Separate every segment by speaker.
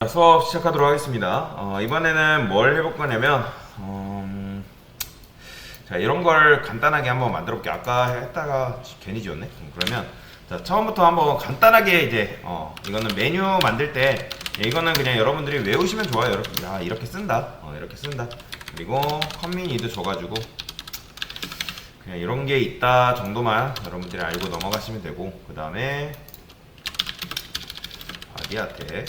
Speaker 1: 수업 시작하도록 하겠습니다. 이번에는 뭘 해볼 거냐면, 자, 이런 걸 간단하게 한번 만들어 볼게요. 아까 했다가 괜히 지웠네? 그러면, 자, 처음부터 한번 간단하게 이제, 이거는 메뉴 만들 때, 이거는 그냥 여러분들이 외우시면 좋아요. 이렇게, 이렇게 쓴다. 이렇게 쓴다. 그리고 컴미니도 줘가지고, 그냥 이런 게 있다 정도만 여러분들이 알고 넘어가시면 되고, 그 다음에, 바디한테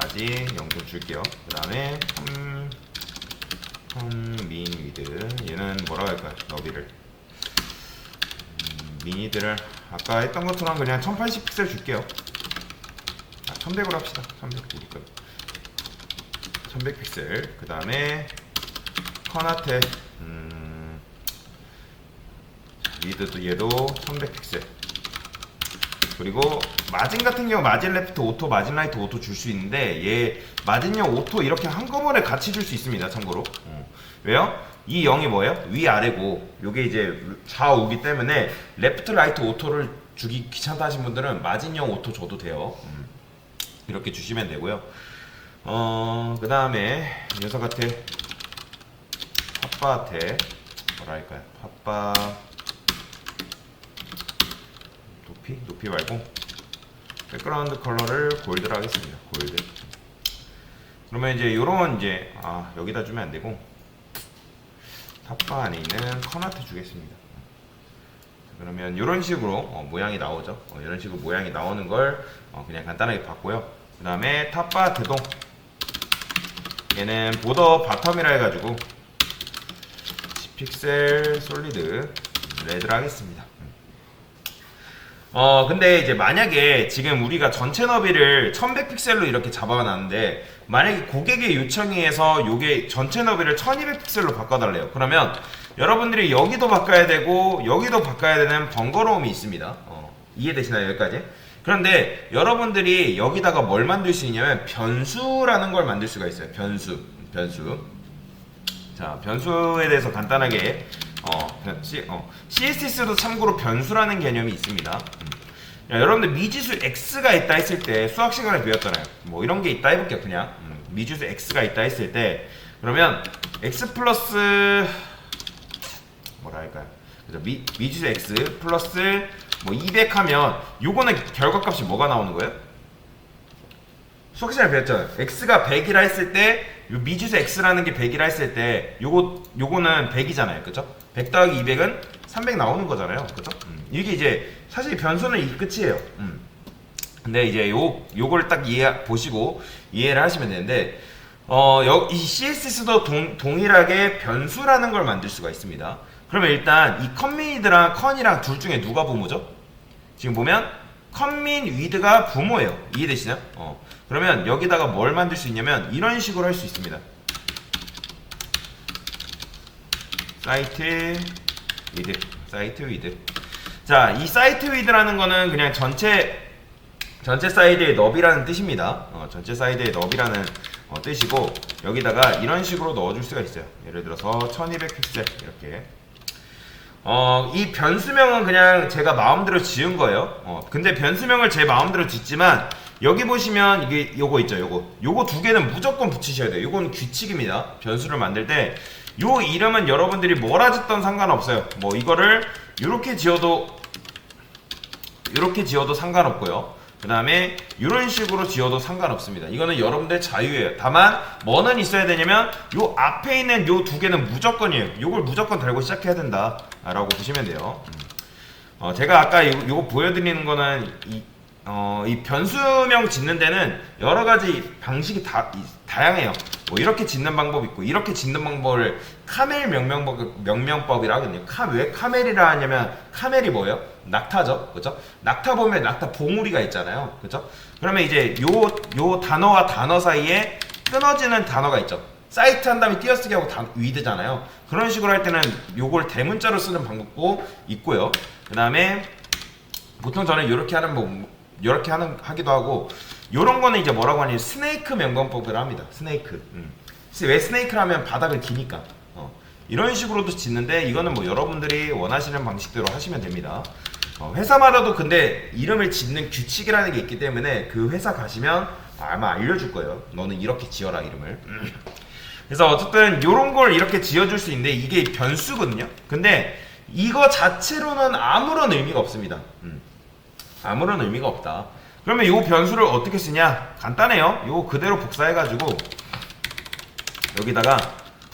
Speaker 1: 마지 0점 줄게요. 그 다음에 민 위드 얘는 뭐라고 할까요? 너비를 미니들을 아까 했던 것처럼 그냥 1080픽셀 줄게요. 1100으로 합시다. 1100 우리 거 1100픽셀. 그 다음에 커나테 위드도 얘도 1100픽셀. 그리고 마진 같은 경우 마진 레프트 오토, 마진 라이트 오토 줄 수 있는데 얘 마진형 오토 이렇게 한꺼번에 같이 줄 수 있습니다. 참고로. 왜요? 이 0이 뭐예요? 위아래고 요게 이제 좌우기 때문에 레프트 라이트 오토를 주기 귀찮다 하신 분들은 마진형 오토 줘도 돼요. 이렇게 주시면 되고요. 그 다음에 녀석한테 팟바한테 뭐라 할까요? 팟바 높이 말고 백그라운드 컬러를 골드로 하겠습니다. 골드. 그러면 이제 요런 이제 여기다 주면 안 되고 탑바 안에 있는 커나트 주겠습니다. 그러면 요런 식으로 모양이 나오죠. 이런 식으로 모양이 나오는 걸 그냥 간단하게 봤고요. 그 다음에 탑바 대동 얘는 보더 바텀이라 해가지고 10픽셀 솔리드 레드를 하겠습니다. 근데 이제 만약에 지금 우리가 전체 너비를 1100픽셀로 이렇게 잡아놨는데 만약에 고객의 요청에 의해서 요게 전체 너비를 1200픽셀로 바꿔달래요. 그러면 여러분들이 여기도 바꿔야 되고 여기도 바꿔야 되는 번거로움이 있습니다. 이해되시나요? 여기까지? 그런데 여러분들이 여기다가 뭘 만들 수 있냐면 변수라는 걸 만들 수가 있어요. 변수. 자, 변수에 대해서 간단하게 CSS도 참고로 변수라는 개념이 있습니다. 여러분들 미지수 X가 있다 했을 때 수학 시간에 배웠잖아요. 뭐 이런 게 있다 해볼게요. 그냥 미지수 X가 있다 했을 때 그러면 X 플러스 뭐라 할까요? 그죠? 미지수 X 플러스 뭐 200 하면 요거는 결과값이 뭐가 나오는 거예요? 수학 시간에 배웠잖아요. X가 100이라 했을 때 요 미지수 X라는 게 100이라 했을 때 요거는 100이잖아요. 그죠? 100 더하기 200은 300 나오는 거잖아요. 그죠? 이게 이제 사실 변수는 이 끝이에요. 근데 이제 요걸 딱 보시고 이해를 하시면 되는데 이 CSS도 동일하게 변수라는 걸 만들 수가 있습니다. 그러면 일단 이 컴민이드랑 컨이랑 둘 중에 누가 부모죠? 지금 보면 컴민 위드가 부모예요. 이해되시나요? 그러면 여기다가 뭘 만들 수 있냐면 이런 식으로 할 수 있습니다. 사이트 위드. 자, 이 사이트 위드라는 거는 그냥 전체 사이드의 너비라는 뜻입니다. 전체 사이드의 너비라는 뜻이고 여기다가 이런 식으로 넣어줄 수가 있어요. 예를 들어서 1200픽셀 이렇게. 이 변수명은 그냥 제가 마음대로 지은 거예요. 근데 변수명을 제 마음대로 짓지만 여기 보시면 이게 요거 있죠. 요거 두 개는 무조건 붙이셔야 돼요. 요거는 규칙입니다. 변수를 만들 때 요 이름은 여러분들이 뭐라 짓던 상관없어요. 뭐 이거를 요렇게 지어도 상관없고요. 그 다음에 이런 식으로 지어도 상관없습니다. 이거는 여러분들의 자유예요. 다만 뭐는 있어야 되냐면 요 앞에 있는 요 두 개는 무조건이에요. 요걸 무조건 달고 시작해야 된다 라고 보시면 돼요. 제가 아까 요거 보여드리는 거는 이 변수명 짓는 데는 여러 가지 방식이 다양해요. 뭐 이렇게 짓는 방법 있고 이렇게 짓는 방법을 카멜 명명법이라 하거든요. 왜 카멜이라 하냐면 카멜이 뭐예요? 낙타죠, 그죠? 낙타 보면 낙타 봉우리가 있잖아요, 그죠? 그러면 이제 요 단어와 단어 사이에 끊어지는 단어가 있죠. 사이트 한 다음에 띄어쓰기 하고 위드잖아요. 그런 식으로 할 때는 요걸 대문자로 쓰는 방법도 있고요. 그 다음에 보통 저는 이렇게 하기도 하고 요런 거는 이제 뭐라고 하냐면 스네이크 명명법을 합니다. 스네이크. 왜 스네이크를 하면 바닥을 기니까. 이런 식으로도 짓는데 이거는 뭐 여러분들이 원하시는 방식대로 하시면 됩니다. 회사마다도 근데 이름을 짓는 규칙이라는 게 있기 때문에 그 회사 가시면 아마 알려줄 거예요. 너는 이렇게 지어라 이름을. 그래서 어쨌든 요런 걸 이렇게 지어줄 수 있는데 이게 변수거든요. 근데 이거 자체로는 아무런 의미가 없습니다. 아무런 의미가 없다. 그러면 요 변수를 어떻게 쓰냐? 간단해요. 요거 그대로 복사해가지고 여기다가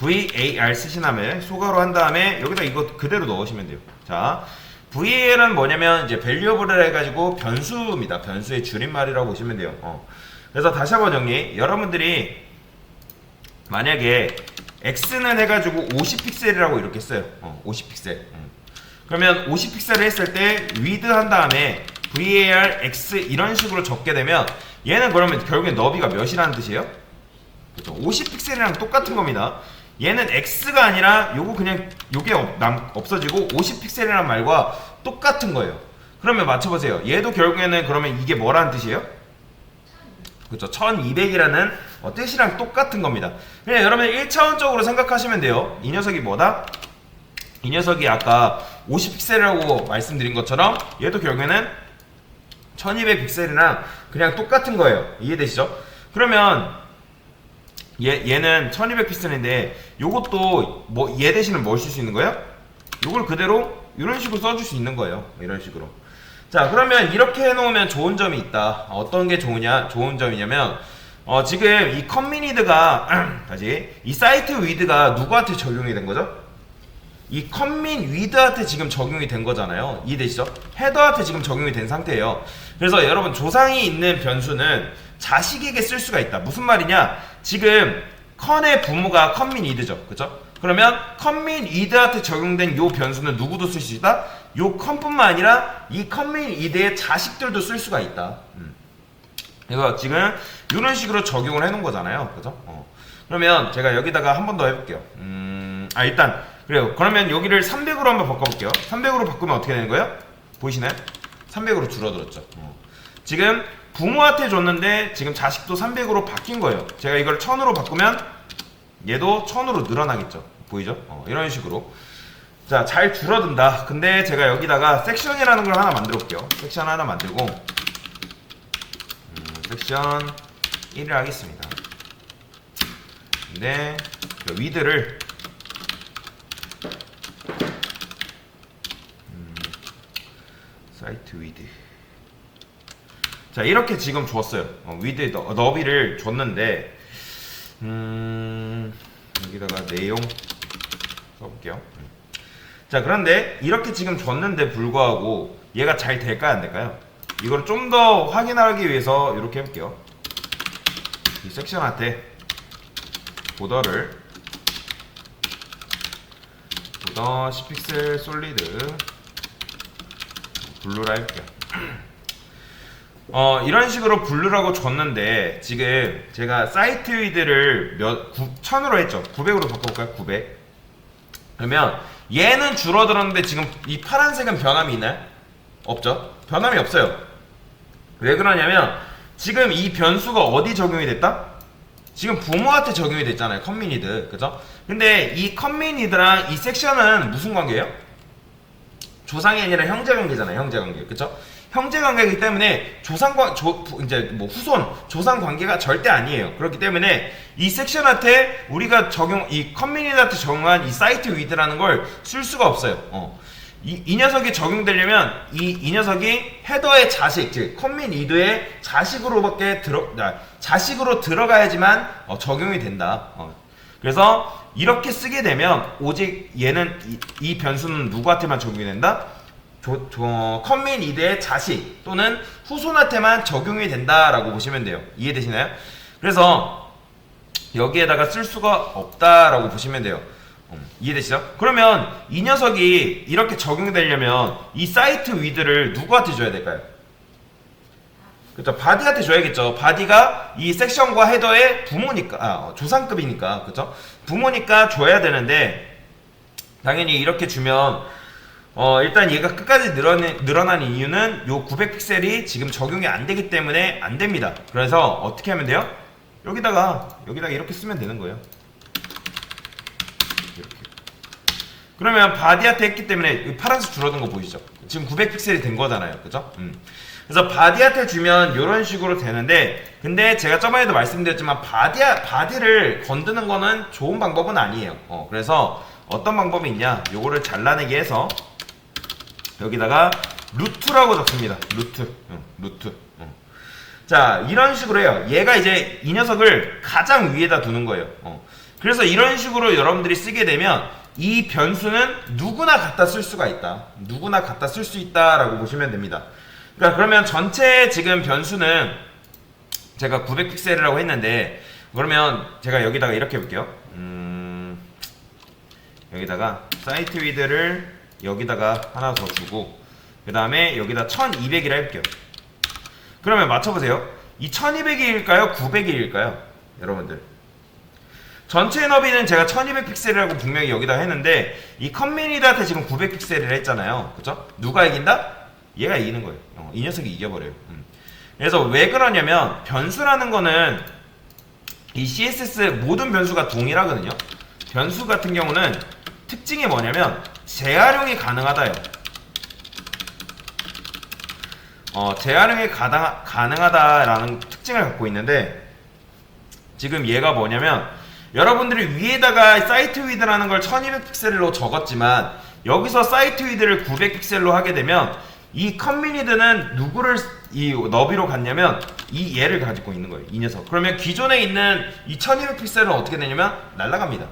Speaker 1: var 쓰시나면 소가로 한 다음에 여기다 이거 그대로 넣으시면 돼요. 자, var은 뭐냐면 이제 variable을 해가지고 변수입니다. 변수의 줄임말이라고 보시면 돼요. 그래서 다시 한번 정리. 여러분들이 만약에 x는 해가지고 50픽셀이라고 이렇게 써요. 50픽셀. 그러면 50픽셀을 했을 때 width 한 다음에 var x 이런 식으로 적게 되면 얘는 그러면 결국엔 너비가 몇이라는 뜻이에요? 그렇죠. 50픽셀이랑 똑같은 겁니다. 얘는 x가 아니라 요거 그냥 요게 없어지고 50픽셀이라는 말과 똑같은 거예요. 그러면 맞춰보세요. 얘도 결국에는 그러면 이게 뭐라는 뜻이에요? 그렇죠. 1200이라는 뜻이랑 똑같은 겁니다. 그냥 여러분 1차원적으로 생각하시면 돼요. 이 녀석이 뭐다? 이 녀석이 아까 50픽셀이라고 말씀드린 것처럼 얘도 결국에는 1200픽셀이랑 그냥 똑같은 거예요. 이해되시죠? 그러면 얘는 1200픽셀인데 요것도 뭐 얘 대신에 뭘 쓸 수 있는 거예요? 요걸 그대로 이런 식으로 써줄 수 있는 거예요. 이런 식으로. 자, 그러면 이렇게 해놓으면 좋은 점이 있다. 어떤 게 좋은 점이냐면 지금 이 컴미니드가 다시 이 사이트 위드가 누구한테 적용이 된 거죠? 이 컴민 위드한테 지금 적용이 된 거잖아요. 이해되시죠? 헤더한테 지금 적용이 된 상태예요. 그래서 여러분 조상이 있는 변수는 자식에게 쓸 수가 있다. 무슨 말이냐? 지금 컨의 부모가 컴민 위드죠. 그쵸? 그러면 컴민 위드한테 적용된 요 변수는 누구도 쓸 수 있다? 요 컴뿐만 아니라 이 컴민 위드의 자식들도 쓸 수가 있다. 그래서 지금 이런 식으로 적용을 해놓은 거잖아요. 그죠? 그러면 제가 여기다가 한 번 더 해볼게요. 일단 그래요. 그러면 여기를 300으로 한번 바꿔볼게요. 300으로 바꾸면 어떻게 되는 거예요? 보이시나요? 300으로 줄어들었죠. 지금 부모한테 줬는데 지금 자식도 300으로 바뀐 거예요. 제가 이걸 1000으로 바꾸면 얘도 1000으로 늘어나겠죠. 보이죠? 이런 식으로. 자, 잘 줄어든다. 근데 제가 여기다가 섹션이라는 걸 하나 만들어 볼게요. 섹션 하나 만들고 섹션 1을 하겠습니다. 근데 위드를 사이트 위드. 자, 이렇게 지금 줬어요. 위드 너비를 줬는데 여기다가 내용 써볼게요. 자, 그런데 이렇게 지금 줬는데 불구하고 얘가 잘 될까요, 안 될까요? 이걸 좀 더 확인하기 위해서 이렇게 해볼게요. 이 섹션한테 보더 10픽셀 솔리드 블루라 해볼게요. 이런 식으로 블루라고 줬는데 지금 제가 사이트 위드를 1000으로 했죠. 900으로 바꿔볼까요? 900. 그러면 얘는 줄어들었는데 지금 이 파란색은 변함이 있나요? 없죠? 변함이 없어요. 왜 그러냐면 지금 이 변수가 어디 적용이 됐다? 지금 부모한테 적용이 됐잖아요. 컴미니드. 그죠? 근데 이 컴미니드랑 이 섹션은 무슨 관계예요? 조상이 아니라 형제 관계잖아요. 형제 관계. 그쵸? 형제 관계이기 때문에 이제 뭐 후손, 조상 관계가 절대 아니에요. 그렇기 때문에 이 섹션한테 우리가 이 커뮤니티한테 적용한 이 사이트 위드라는 걸 쓸 수가 없어요. 이 녀석이 적용되려면 이 녀석이 헤더의 자식, 즉 커뮤니티의 자식으로 들어가야지만 적용이 된다. 그래서 이렇게 쓰게 되면 오직 얘는 이 변수는 누구한테만 적용이 된다? 컴미니드의 자식 또는 후손한테만 적용이 된다라고 보시면 돼요. 이해되시나요? 그래서 여기에다가 쓸 수가 없다라고 보시면 돼요. 이해되시죠? 그러면 이 녀석이 이렇게 적용되려면 이 사이트 위드를 누구한테 줘야 될까요? 그렇죠. 바디한테 줘야겠죠. 바디가 이 섹션과 헤더의 부모니까, 조상급이니까, 그렇죠? 부모니까 줘야 되는데 당연히 이렇게 주면 일단 얘가 끝까지 늘어난 이유는 요 900픽셀이 지금 적용이 안 되기 때문에 안 됩니다. 그래서 어떻게 하면 돼요? 여기다가 이렇게 쓰면 되는 거예요. 이렇게. 그러면 바디한테 했기 때문에 파란색 줄어든 거 보이시죠? 지금 900픽셀이 된 거잖아요. 그죠? 그래서 바디한테 주면 이런 식으로 되는데, 근데 제가 저번에도 말씀드렸지만 바디를 건드는 거는 좋은 방법은 아니에요. 그래서 어떤 방법이 있냐, 요거를 잘라내기 해서 여기다가 루트라고 적습니다. 루트. 자, 이런 식으로 해요. 얘가 이제 이 녀석을 가장 위에다 두는 거예요. 그래서 이런 식으로 여러분들이 쓰게 되면 이 변수는 누구나 갖다 쓸 수가 있다. 누구나 갖다 쓸 수 있다라고 보시면 됩니다. 그러니까 그러면 전체 지금 변수는 제가 900픽셀이라고 했는데, 그러면 제가 여기다가 이렇게 해볼게요. 여기다가 사이트 위드를 여기다가 하나 더 주고, 그 다음에 여기다 1200이라 해볼게요. 그러면 맞춰보세요. 이 1200일까요? 900일까요? 여러분들, 전체 너비는 제가 1200픽셀이라고 분명히 여기다 했는데, 이 커뮤니티한테 지금 900픽셀이라 했잖아요. 그쵸? 누가 이긴다? 얘가 이기는 거예요. 이 녀석이 이겨버려요. 그래서 왜 그러냐면, 변수라는 거는 이 CSS 모든 변수가 동일하거든요. 변수 같은 경우는 특징이 뭐냐면 재활용이 가능하다요. 재활용이 가능하다라는 특징을 갖고 있는데, 지금 얘가 뭐냐면, 여러분들이 위에다가 사이트 위드라는 걸 1200픽셀로 적었지만 여기서 사이트 위드를 900픽셀로 하게 되면 이 커뮤니티는 누구를 이 너비로 갔냐면 이 얘를 가지고 있는 거예요. 이 녀석. 그러면 기존에 있는 이 1200픽셀은 어떻게 되냐면 날아갑니다.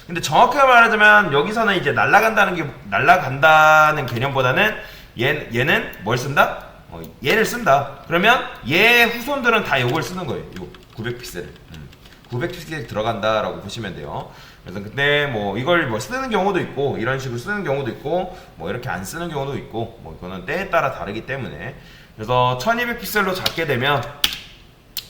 Speaker 1: 근데 정확하게 말하자면 여기서는 이제 날아간다는 개념보다는 얘는 뭘 쓴다? 얘를 쓴다. 그러면 얘 후손들은 다 이걸 쓰는 거예요. 요 900픽셀을. 900픽셀 들어간다라고 보시면 돼요. 그래서 근데 뭐 이걸 뭐 쓰는 경우도 있고, 이런 식으로 쓰는 경우도 있고, 뭐 이렇게 안 쓰는 경우도 있고, 뭐 이거는 때에 따라 다르기 때문에. 그래서 1200픽셀로 잡게 되면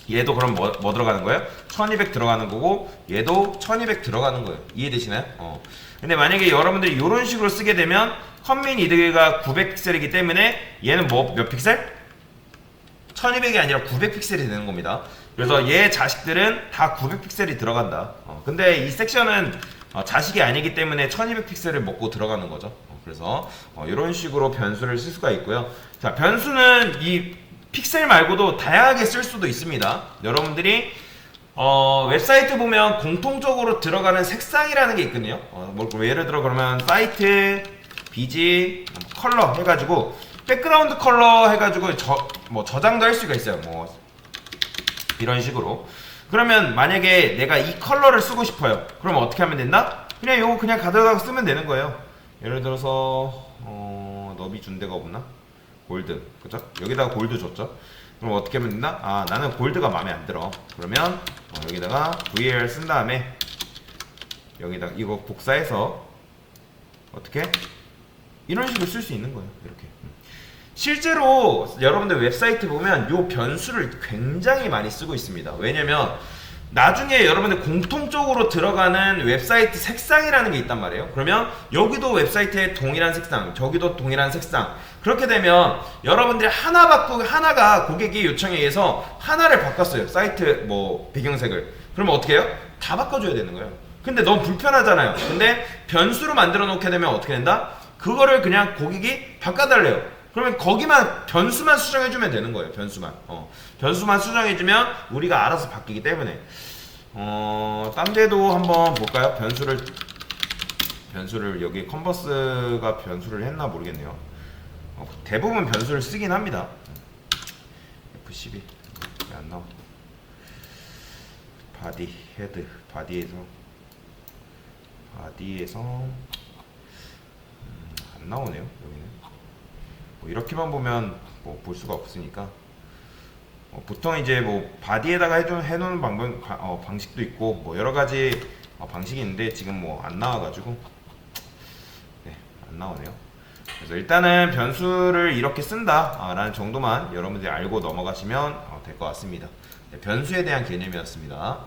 Speaker 1: 얘도 그럼 뭐 들어가는 거예요? 1200 들어가는 거고, 얘도 1200 들어가는 거예요. 이해되시나요? 근데 만약에 여러분들이 이런 식으로 쓰게 되면 컴민이드가 900픽셀이기 때문에 얘는 뭐 몇 픽셀? 1200이 아니라 900픽셀이 되는 겁니다. 그래서 얘 자식들은 다 900픽셀이 들어간다. 근데 이 섹션은 자식이 아니기 때문에 1200픽셀을 먹고 들어가는 거죠. 그래서 이런 식으로 변수를 쓸 수가 있고요. 자, 변수는 이 픽셀 말고도 다양하게 쓸 수도 있습니다. 여러분들이 웹사이트 보면 공통적으로 들어가는 색상이라는 게 있거든요. 뭐 예를 들어 그러면 사이트, 비지, 컬러 해가지고 백그라운드 컬러 해가지고 뭐 저장도 할 수가 있어요. 뭐 이런 식으로. 그러면 만약에 내가 이 컬러를 쓰고 싶어요. 그럼 어떻게 하면 된다? 그냥 요거 그냥 가져다가 쓰면 되는 거예요. 예를 들어서 너비 준 데가 없나? 골드, 그죠? 여기다가 골드 줬죠? 그럼 어떻게 하면 된다? 아, 나는 골드가 마음에 안 들어. 그러면 여기다가 VAR 쓴 다음에 여기다 이거 복사해서 어떻게? 이런 식으로 쓸 수 있는 거예요. 이렇게. 실제로 여러분들 웹사이트 보면 요 변수를 굉장히 많이 쓰고 있습니다. 왜냐면 나중에 여러분들 공통적으로 들어가는 웹사이트 색상이라는 게 있단 말이에요. 그러면 여기도 웹사이트에 동일한 색상, 저기도 동일한 색상. 그렇게 되면 여러분들이 하나가 고객이 요청에 의해서 하나를 바꿨어요. 사이트 뭐 배경색을. 그러면 어떻게 해요? 다 바꿔줘야 되는 거예요. 근데 너무 불편하잖아요. 근데 변수로 만들어 놓게 되면 어떻게 된다? 그거를 그냥 고객이 바꿔달래요. 그러면 거기만 변수만 수정해주면 되는 거예요. 변수만 수정해주면 우리가 알아서 바뀌기 때문에 딴 데도 한번 볼까요? 변수를 여기 컨버스가 변수를 했나 모르겠네요. 대부분 변수를 쓰긴 합니다. F12 왜 안 나와? 바디 헤드 바디에서 안 나오네요. 여기는 뭐 이렇게만 보면 뭐 볼 수가 없으니까 보통 이제 뭐 바디에다가 해놓는 방식도 있고 뭐 여러 가지 방식이 있는데 지금 뭐 안 나와가지고 안 나오네요. 그래서 일단은 변수를 이렇게 쓴다 라는 정도만 여러분들이 알고 넘어가시면 될 것 같습니다. 변수에 대한 개념이었습니다.